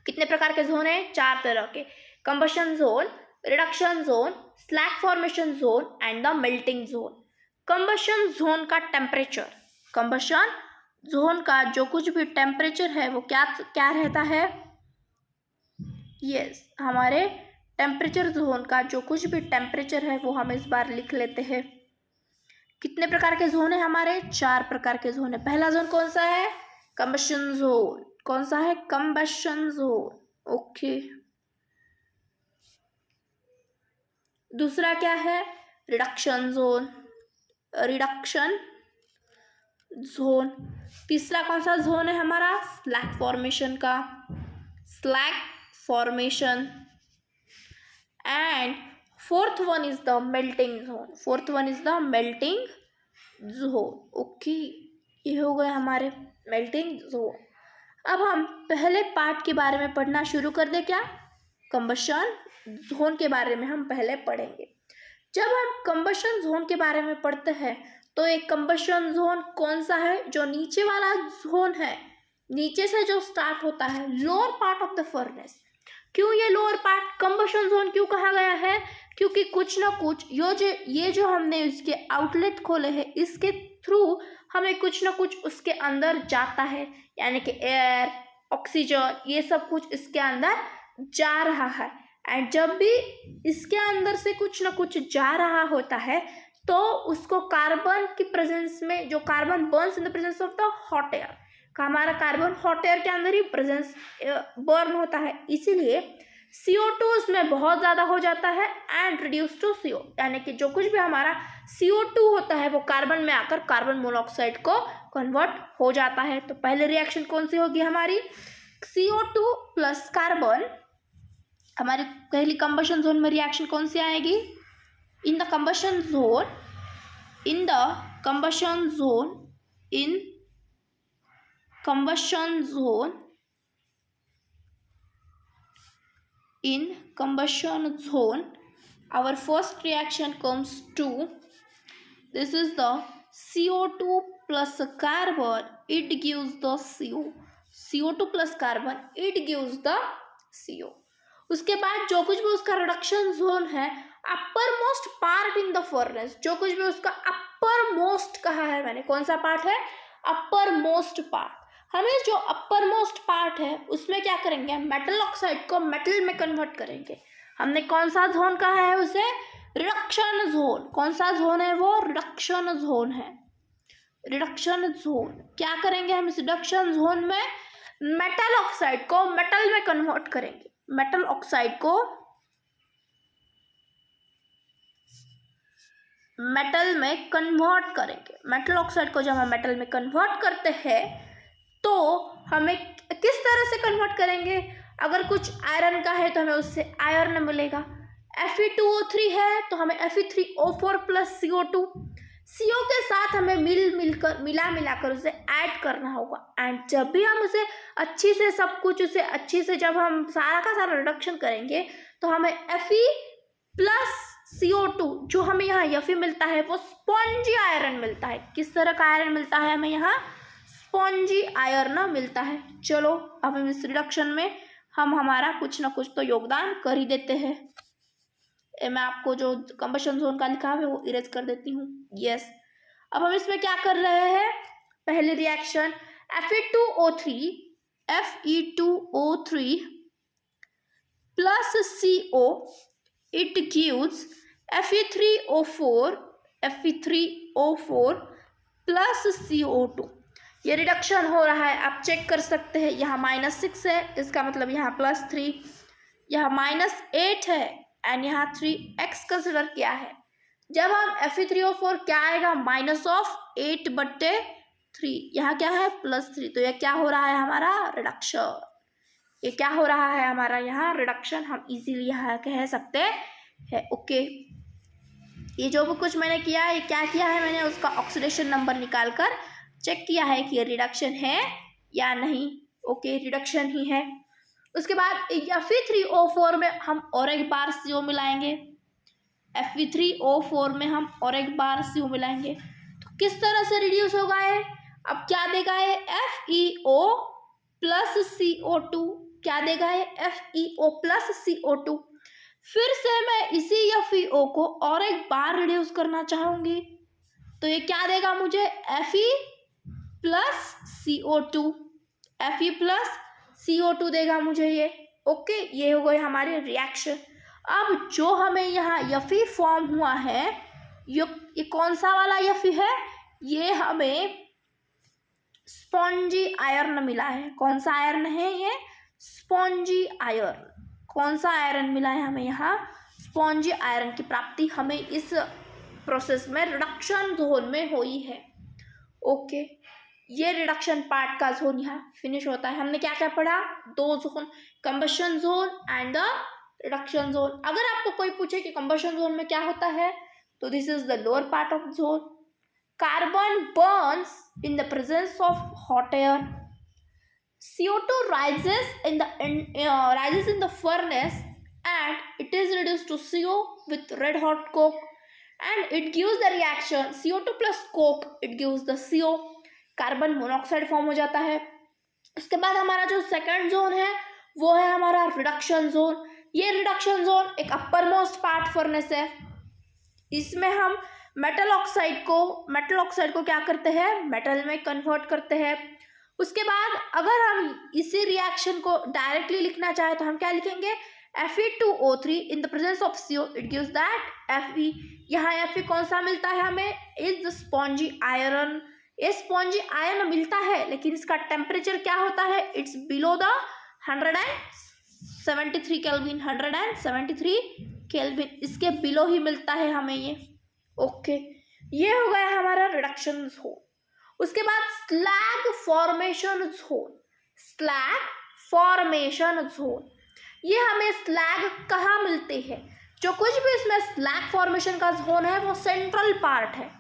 कितने प्रकार के जोन है, 4 तरह के, combustion zone, reduction zone, slag formation zone and the melting zone. Combustion zone का टेम्परेचर, कंबशन जोन का जो कुछ भी टेम्परेचर है वो क्या क्या रहता है, यस, हमारे टेम्परेचर जोन का जो कुछ भी टेम्परेचर है वो हम इस बार लिख लेते हैं। कितने प्रकार के जोन है हमारे, 4 प्रकार के जोन है। पहला जोन कौन सा है, कंबशन जोन। कौन सा है, कंबशन जोन। ओके, दूसरा क्या है, रिडक्शन जोन, रिडक्शन जोन। तीसरा कौन सा जोन है हमारा, स्लैग फॉर्मेशन का, slag formation. And fourth one is the melting zone, fourth one is the melting zone. Okay, ये हो गए हमारे मेल्टिंग जोन। अब हम पहले पार्ट के बारे में पढ़ना शुरू कर दे, क्या, कंबशन जोन के बारे में हम पहले पढ़ेंगे। जब हम कंबशन जोन के बारे में पढ़ते हैं तो एक कंबशन जोन कौन सा है, जो नीचे वाला जोन है, नीचे से जो स्टार्ट होता है, lower part of the furnace. क्यों ये लोअर पार्ट कंबशन जोन क्यों कहा गया है, क्योंकि कुछ ना कुछ ये जो हमने इसके आउटलेट खोले हैं इसके थ्रू हमें कुछ ना कुछ उसके अंदर जाता है, यानी कि एयर, ऑक्सीजन, ये सब कुछ इसके अंदर जा रहा है। एंड जब भी इसके अंदर से कुछ ना कुछ जा रहा होता है तो उसको कार्बन की प्रेजेंस में, जो carbon Burns in the presence of the hot air, का हमारा कार्बन हॉट एयर के अंदर ही प्रेजेंस बर्न होता है, इसीलिए CO2 उसमें बहुत ज़्यादा हो जाता है एंड रिड्यूस टू CO, यानी कि जो कुछ भी हमारा CO2 होता है वो कार्बन में आकर कार्बन मोनोऑक्साइड को कन्वर्ट हो जाता है। तो पहले रिएक्शन कौन सी होगी हमारी, CO2 प्लस कार्बन, हमारी पहली कंबशन जोन में रिएक्शन कौन सी आएगी, in the combustion zone, in combustion zone, our first reaction comes to, this is the CO2 plus carbon, it gives the CO2 plus carbon, it gives the CO। उसके बाद जो कुछ भी उसका reduction zone है, upper most part in the furnace, जो कुछ भी उसका अपर मोस्ट कहा है मैंने, कौन सा पार्ट है, अपर मोस्ट पार्ट, हमें जो अपर मोस्ट पार्ट है उसमें क्या करेंगे, मेटल ऑक्साइड को मेटल में कन्वर्ट करेंगे। हमने कौन सा जोन कहा है उसे, रिडक्शन जोन। कौन सा जोन है वो, रिडक्शन जोन है। रिडक्शन जोन क्या करेंगे हम, इस रिडक्शन जोन में मेटल ऑक्साइड को मेटल में कन्वर्ट करेंगे। मेटल ऑक्साइड को मेटल में कन्वर्ट करेंगे। मेटल ऑक्साइड को जब हम मेटल में कन्वर्ट करते हैं तो हमें किस तरह से कन्वर्ट करेंगे, अगर कुछ आयरन का है तो हमें उससे आयरन मिलेगा, Fe2O3 है तो हमें Fe3O4 प्लस CO2, CO के साथ हमें मिलाकर उसे ऐड करना होगा। एंड जब भी हम उसे अच्छी से सब कुछ उसे अच्छी से जब हम सारा का सारा रिडक्शन करेंगे तो हमें Fe प्लस CO2 जो हमें यहाँ Fe मिलता है वो स्पॉन्जी आयरन मिलता है। किस तरह का आयरन मिलता है हमें यहाँ, स्पॉन्जी आयरन मिलता है। चलो अब हम इस रिडक्शन में हम हमारा कुछ ना कुछ तो योगदान कर ही देते हैं। मैं आपको जो कंबशन जोन का लिखा है वो इरेज कर देती हूँ। यस, अब हम इसमें क्या कर रहे हैं, पहले reaction Fe2O3 plus CO, it gives Fe3O4 plus CO2। ये रिडक्शन हो रहा है, आप चेक कर सकते हैं, यहाँ -6 है, इसका मतलब यहाँ +3, यहाँ -8 है एंड यहाँ 3x कंसिडर किया है। जब हम Fe3O4 क्या आएगा, -8/3, यहाँ क्या है +3, तो ये क्या हो रहा है हमारा रिडक्शन। ये क्या हो रहा है हमारा यहाँ रिडक्शन, हम इजीली यहाँ कह सकते हैं। ओके, ये जो भी कुछ मैंने किया है, क्या किया है मैंने, उसका ऑक्सीडेशन नंबर निकाल कर चेक किया है कि ये रिडक्शन है या नहीं। ओके, रिडक्शन ही है। उसके बाद Fe3O4 में हम और एक बार CO मिलाएंगे, Fe3O4 में हम और एक बार CO मिलाएंगे, तो किस तरह से रिड्यूस होगा ये, अब क्या देगा ये, FeO प्लस CO2, क्या देगा ये, FeO प्लस CO2। फिर से मैं इसी FeO को और एक बार रिड्यूस करना चाहूँगी, तो ये क्या देगा मुझे, Fe plus CO2, Fe plus CO2 देगा मुझे ये। ओके, ये हो गई हमारी रिएक्शन। अब जो हमें यहाँ Fe फॉर्म हुआ है, ये कौन सा वाला Fe है, ये हमें स्पॉन्जी आयरन मिला है। कौन सा आयरन है ये, स्पॉन्जी आयरन। कौन सा आयरन मिला है हमें यहाँ, स्पॉन्जी आयरन की प्राप्ति हमें इस प्रोसेस में रिडक्शन जोन में हुई है। ओके, ये रिडक्शन पार्ट का जोन यहाँ फिनिश होता है। हमने क्या क्या पढ़ा, दो zone, combustion zone and the reduction zone. अगर आपको कोई पूछे कि कंबशन जोन में क्या होता है, तो this is the lower part of zone. Carbon Burns in the presence of hot air, CO2 rises in the furnace and it is reduced to CO with red hot coke and it gives the reaction CO2 plus coke, it gives the CO, carbon monoxide form हो जाता है। उसके बाद हमारा जो second zone है वो है हमारा रिडक्शन जोन। ये रिडक्शन जोन एक अपर मोस्ट पार्ट फर्नेस है। इसमें हम मेटल ऑक्साइड को क्या करते हैं, मेटल में कन्वर्ट करते हैं। उसके बाद अगर हम इसी रिएक्शन को डायरेक्टली लिखना चाहे तो हम क्या लिखेंगे, Fe2O3 in the presence of CO it gives that Fe। यहाँ Fe कौन सा मिलता है हमें, इज द स्पॉन्जी आयरन। ये स्पॉन्जी आयरन मिलता है लेकिन इसका टेम्परेचर क्या होता है, it's below the 173 kelvin, 173 kelvin, इसके बिलो ही मिलता है हमें ये। ओके, ये हो गया हमारा रिडक्शन जोन। उसके बाद स्लैग फॉर्मेशन जोन, ये हमें स्लैग कहाँ मिलते हैं, जो कुछ भी इसमें स्लैग फॉर्मेशन का जोन है वो सेंट्रल पार्ट है।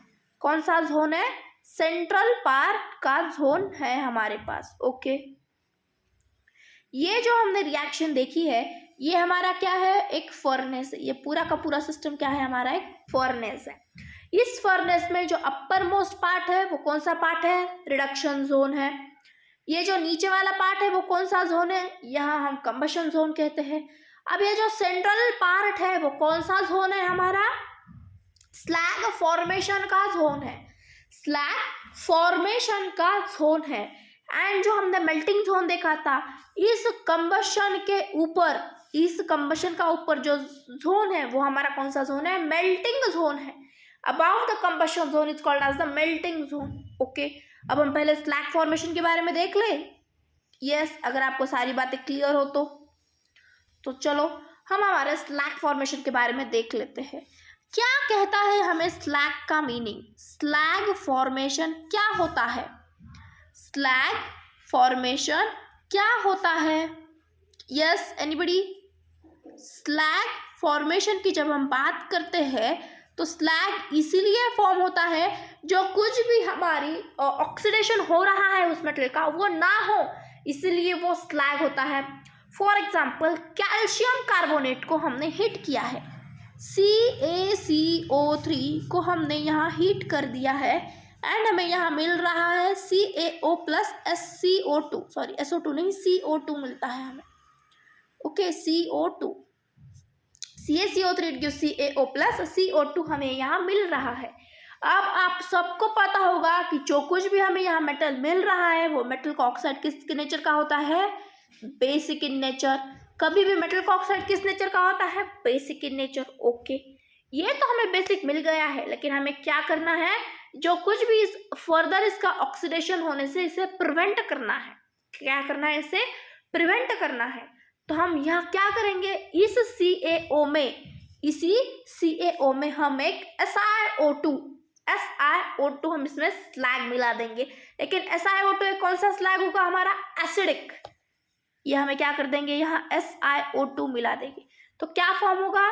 कौन सा जोन है, सेंट्रल पार्ट का जोन है हमारे पास। ओके, ये जो हमने रिएक्शन देखी है ये हमारा क्या है, एक फर्नेस है। ये पूरा का पूरा सिस्टम क्या है, हमारा एक फर्नेस है। इस फर्नेस में जो अपर मोस्ट पार्ट है वो कौन सा पार्ट है, रिडक्शन जोन है। ये जो नीचे वाला पार्ट है वो कौन सा जोन है, यहाँ हम कंबशन जोन कहते हैं। अब ये जो सेंट्रल पार्ट है वो कौन सा जोन है, हमारा स्लैग फॉर्मेशन का जोन है, स्लैग फॉर्मेशन का जोन है। एंड जो हमने मेल्टिंग जोन देखा था, इस कंबशन के ऊपर, इस कंबशन का ऊपर जो जोन है वो हमारा कौन सा जोन है, मेल्टिंग जोन है। About the combustion zone is called as the melting zone. Okay, अब हम पहले स्लैग फॉर्मेशन के बारे में देख ले। यस, अगर आपको सारी बातें क्लियर हो तो चलो हम हमारे स्लैग फॉर्मेशन के बारे में देख लेते हैं। क्या कहता है हमें स्लैग का मीनिंग, स्लैग फॉर्मेशन क्या होता है, स्लैग फॉर्मेशन क्या होता है। यस एनीबडी, स्लैग फॉर्मेशन की जब हम बात करते हैं तो स्लैग इसीलिए फॉर्म होता है जो कुछ भी हमारी ऑक्सीडेशन हो रहा है उस मेटेरियल का वो ना हो, इसलिए वो स्लैग होता है। फॉर एग्जाम्पल, कैल्शियम कार्बोनेट को हमने हीट किया है, CaCO3 को हमने यहाँ हीट कर दिया है एंड हमें यहाँ मिल रहा है CaO plus SCO2, sorry SO2 नहीं, CO2 मिलता है हमें। Okay, CO2, CaCO3 it gives CaO plus CO2 हमें यहाँ मिल रहा है। अब आप सबको पता होगा कि जो कुछ भी हमें यहाँ मेटल मिल रहा है वो मेटल का ऑक्साइड किस नेचर का होता है, बेसिक इन नेचर। कभी भी मेटल का ऑक्साइड किस नेचर का होता है, बेसिक इन नेचर। ओके, ये तो हमें बेसिक मिल गया है, लेकिन हमें क्या करना है, जो कुछ भी इस फर्दर इसका ऑक्सीडेशन होने से इसे प्रिवेंट करना है। क्या करना है, इसे प्रिवेंट करना है। तो हम यहाँ क्या करेंगे, इस CaO में, इसी CaO में हम एक SiO2 हम इसमें स्लैग मिला देंगे। लेकिन SiO2 एक कौन सा स्लैग होगा, हमारा एसिडिक। ये हमें क्या कर देंगे, यहाँ SiO2 मिला देंगे तो क्या फॉर्म होगा,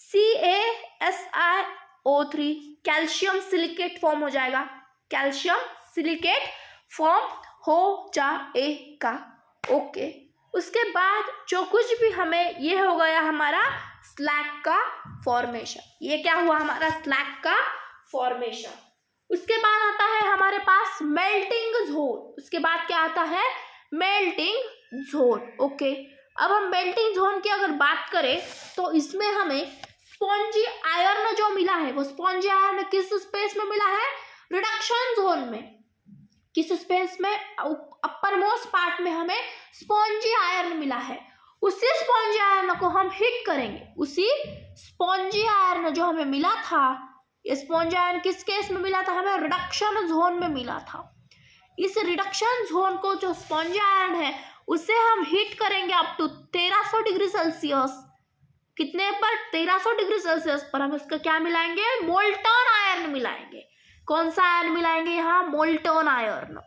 CaSiO3, कैल्शियम सिलिकेट फॉर्म हो जाएगा, कैल्शियम सिलिकेट फॉर्म हो जाएगा। ओके, उसके बाद जो कुछ भी हमें, ये हो गया हमारा स्लैग का फॉर्मेशन। ये क्या हुआ, हमारा स्लैग का फॉर्मेशन। उसके बाद आता है हमारे पास मेल्टिंग जोन। उसके बाद क्या आता है, मेल्टिंग जोन। ओके, अब हम मेल्टिंग जोन की अगर बात करें तो इसमें हमें स्पॉन्जी आयरन जो मिला है वो स्पॉन्जी आयरन किस स्पेस में मिला है, रिडक्शन जोन में। किस स्पेस में, अपर मोस्ट पार्ट में हमें स्पॉन्जी आयरन मिला है। उसी स्पॉन्जी आयरन को हम हिट करेंगे, उसी स्पॉन्जी आयरन जो हमें मिला था, ये स्पॉन्जी आयरन किस केस में मिला था, हमें रिडक्शन जोन में मिला था। इस रिडक्शन जोन को जो स्पॉन्जी आयरन है उसे हम हीट करेंगे अप टू 1300 डिग्री सेल्सियस। कितने पर, 1300 डिग्री सेल्सियस पर हम इसका क्या मिलाएंगे, मोल्टन आयरन मिलाएंगे। कौन सा आयरन मिलाएंगे, यहाँ मोल्टन आयरन।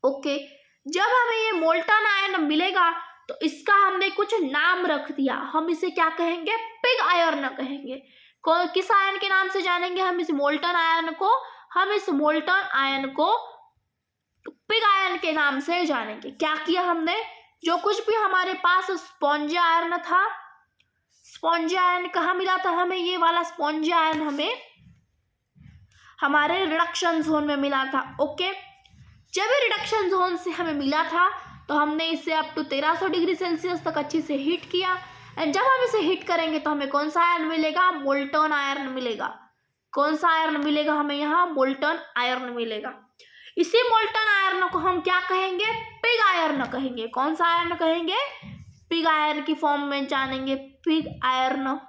ओके, जब हमें ये मोल्टन आयरन मिलेगा तो इसका हमने कुछ नाम रख दिया, हम इसे क्या कहेंगे, पिग आयरन कहेंगे। किस आयरन के नाम से जानेंगे हम इस मोल्टन आयरन को, हम इस मोल्टन आयरन को पिग आयरन के नाम से जानेंगे। क्या किया हमने, जो कुछ भी हमारे पास स्पॉन्जी आयरन था, स्पॉन्जी आयरन कहाँ मिला था हमें, ये वाला स्पॉन्जी आयरन हमें हमारे रिडक्शन जोन में मिला था। ओके, जब ये रिडक्शन जोन से हमें मिला था तो हमने इसे अप टू 1300 डिग्री सेल्सियस तक अच्छे से हीट किया एंड जब हम इसे हीट करेंगे तो हमें कौन सा आयरन मिलेगा? मोल्टन आयरन मिलेगा। कौन सा आयरन मिलेगा हमें यहाँ? मोल्टन आयरन मिलेगा। इसी मोल्टन आयरन को हम क्या कहेंगे? पिग आयरन कहेंगे। कौन सा आयरन कहेंगे? पिग आयरन की फॉर्म में जानेंगे, पिग आयरन।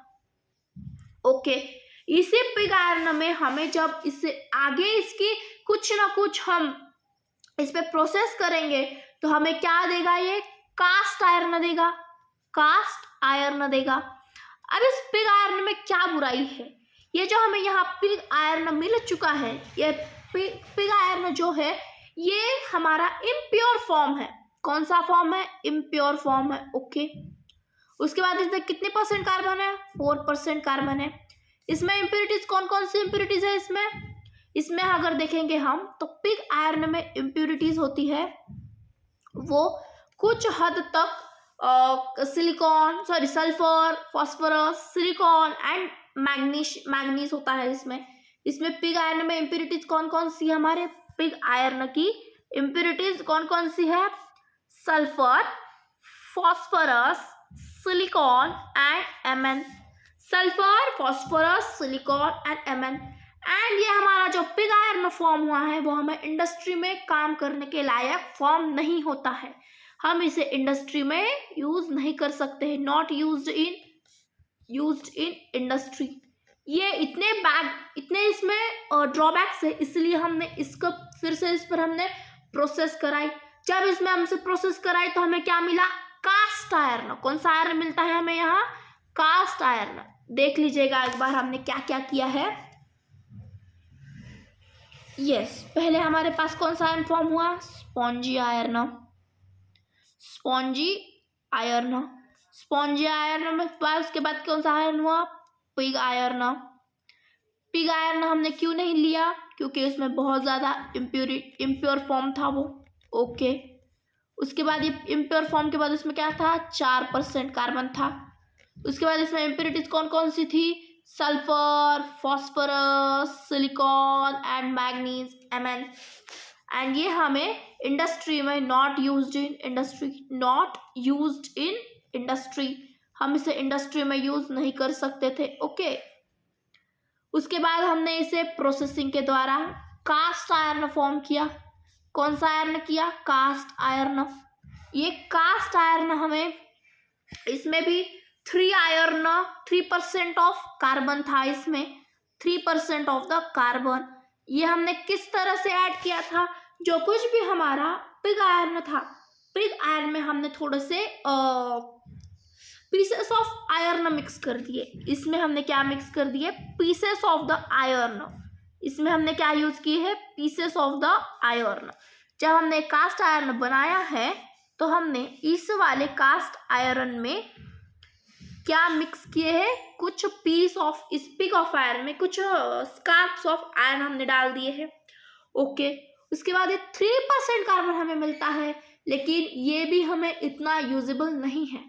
ओके, इसी पिग आयरन में हमें जब इससे आगे इसकी कुछ ना कुछ हम इस पे प्रोसेस करेंगे तो हमें क्या देगा? ये कास्ट आयरन देगा। कास्ट आयरन देगा। अब इस पिग आयरन में क्या बुराई है? ये जो हमें यहाँ पिग आयरन मिल चुका है, ये पिग आयरन जो है ये हमारा इम्प्योर फॉर्म है। कौन सा फॉर्म है? इम्प्योर फॉर्म है। ओके, उसके बाद इसमें कितने परसेंट कार्बन है? 4% कार्बन है। इसमें इम्प्योरिटीज कौन कौन सी इम्प्योरिटीज है? इसमें अगर देखेंगे हम तो पिग आयरन में इम्प्योरिटीज होती है वो कुछ हद तक silicon, sorry sulphur, phosphorus, silicon and manganese होता है इसमें पिग आयरन में इम्प्योरिटीज कौन कौन सी है? हमारे पिग आयरन की इम्प्योरिटीज कौन कौन सी है? Sulphur, phosphorus, silicon and MN. Sulphur, phosphorus, silicon and MN. And ये हमारा जो पिग आयरन फॉर्म हुआ है वो हमें इंडस्ट्री में काम करने के लायक फॉर्म नहीं होता है। हम इसे इंडस्ट्री में यूज नहीं कर सकते हैं। Not used in industry. ये इतने इसमें ड्रॉबैक्स है, इसलिए हमने इसको फिर से इस पर हमने प्रोसेस कराई। जब इसमें हमसे प्रोसेस कराई तो हमें क्या मिला? Cast iron. कौन सा आयरन मिलता है हमें यहाँ? Cast iron. देख लीजिएगा एक बार हमने क्या क्या किया है। यस, पहले हमारे पास कौन सा आयरन फॉर्म हुआ? Spongy iron. स्पॉन्जी आयरन में उसके बाद कौन सा आयरन हुआ? Pig iron. पिग आयरन हमने क्यों नहीं लिया? क्योंकि उसमें बहुत ज़्यादा इम्प्योर फॉर्म था वो। ओके, उसके बाद ये इम्प्योर फॉर्म के बाद उसमें क्या था? 4% कार्बन था। उसके बाद इसमें इम्प्योरिटीज कौन कौन सी थी? Sulphur, phosphorus, silicon and manganese, MN. And ये हमें इंडस्ट्री में नॉट यूज्ड इन इंडस्ट्री। हम इसे इंडस्ट्री में यूज नहीं कर सकते थे। ओके, उसके बाद हमने इसे प्रोसेसिंग के द्वारा कास्ट आयरन फॉर्म किया। कौन सा आयरन किया? Cast iron. ये कास्ट आयरन हमें इसमें भी 3% ऑफ कार्बन था। इसमें 3% ऑफ द कार्बन ये हमने किस तरह से ऐड किया था? जो कुछ भी हमारा पिग आयरन था, पिग आयरन में हमने थोड़े से पीसेस ऑफ आयरन मिक्स कर दिए। इसमें हमने क्या मिक्स कर दिए? Pieces of the iron. इसमें हमने क्या यूज किए हैं? Pieces of the iron. जब हमने कास्ट आयरन बनाया है तो हमने इस वाले कास्ट आयरन में क्या मिक्स किए हैं? कुछ पीस ऑफ इस पिग ऑफ आयरन में कुछ स्कार्प्स ऑफ आयरन हमने डाल दिए हैं। ओके, उसके बाद ये 3% कार्बन हमें मिलता है, लेकिन ये भी हमें इतना यूजेबल नहीं है।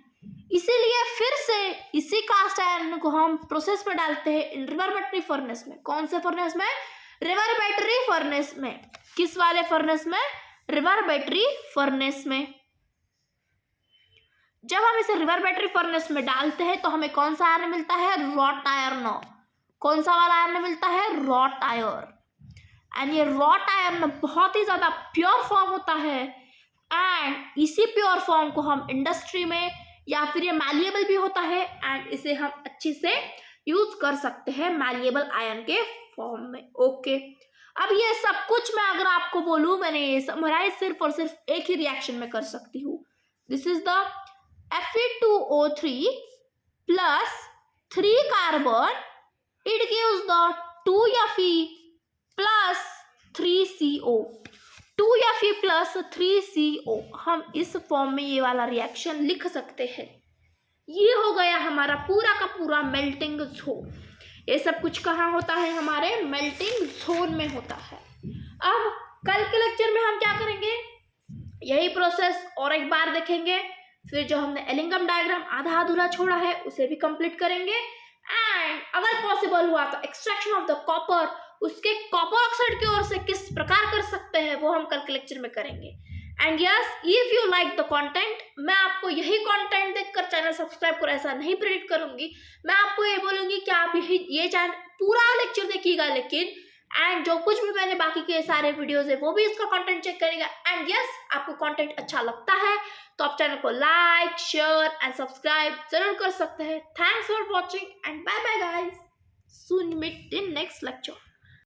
इसीलिए फिर से इसी कास्ट आयरन को हम प्रोसेस में डालते हैं रिवर्बेटरी फर्नेस में। कौन से फर्नेस में? रिवर्बेटरी फर्नेस में। किस वाले फर्नेस में? रिवर्बेटरी फर्नेस में। जब हम इसे रिवर्बेटरी फर्नेस में डालते हैं तो हमें कौन सा आयरन मिलता है? Wrought iron. कौन सा वाला आयरन मिलता है? Wrought iron. एंड ये रॉट आयरन बहुत ही ज्यादा प्योर फॉर्म होता है। एंड इसी प्योर फॉर्म को हम इंडस्ट्री में या फिर ये मैलिएबल भी होता है एंड इसे हम अच्छे से यूज कर सकते हैं मैलिएबल आयरन के फॉर्म में। ओके, अब ये सब कुछ मैं अगर आपको बोलूं, मैंने ये समराइज सिर्फ और सिर्फ एक ही रिएक्शन में कर सकती हूँ। This is the Fe2O3 plus 3 carbon, it gives the 2Fe plus 3CO। 2Fe plus 3CO हम इस फॉर्म में ये वाला रिएक्शन लिख सकते हैं। ये हो गया हमारा पूरा का पूरा मेल्टिंग जोन। ये सब कुछ कहाँ होता है? हमारे मेल्टिंग जोन में होता है। अब कल के लेक्चर में हम क्या करेंगे? यही प्रोसेस और एक बार देखेंगे। फिर जो हमने एलिंगम डायग्राम आधा अधूरा छोड़ा है उसे भी कंप्लीट करेंगे। एंड अगर पॉसिबल हुआ तो एक्सट्रैक्शन ऑफ द कॉपर, उसके कॉपर ऑक्साइड की ओर से किस प्रकार कर सकते हैं वो हम कल के लेक्चर में करेंगे। And yes, if you like the content, मैं आपको यही कंटेंट देखकर चैनल सब्सक्राइब करो ऐसा नहीं प्रेरित करूंगी। मैं आपको ये बोलूंगी कि आप ये चैनल पूरा लेक्चर देखिएगा, लेकिन एंड जो कुछ भी मैंने बाकी के सारे वीडियोस है वो भी इसका कंटेंट चेक करेगा। एंड यस, आपको कंटेंट अच्छा लगता है तो आप चैनल को लाइक, शेयर एंड सब्सक्राइब जरूर कर सकते हैं। Thanks for watching and bye bye guys, soon meet in next lecture.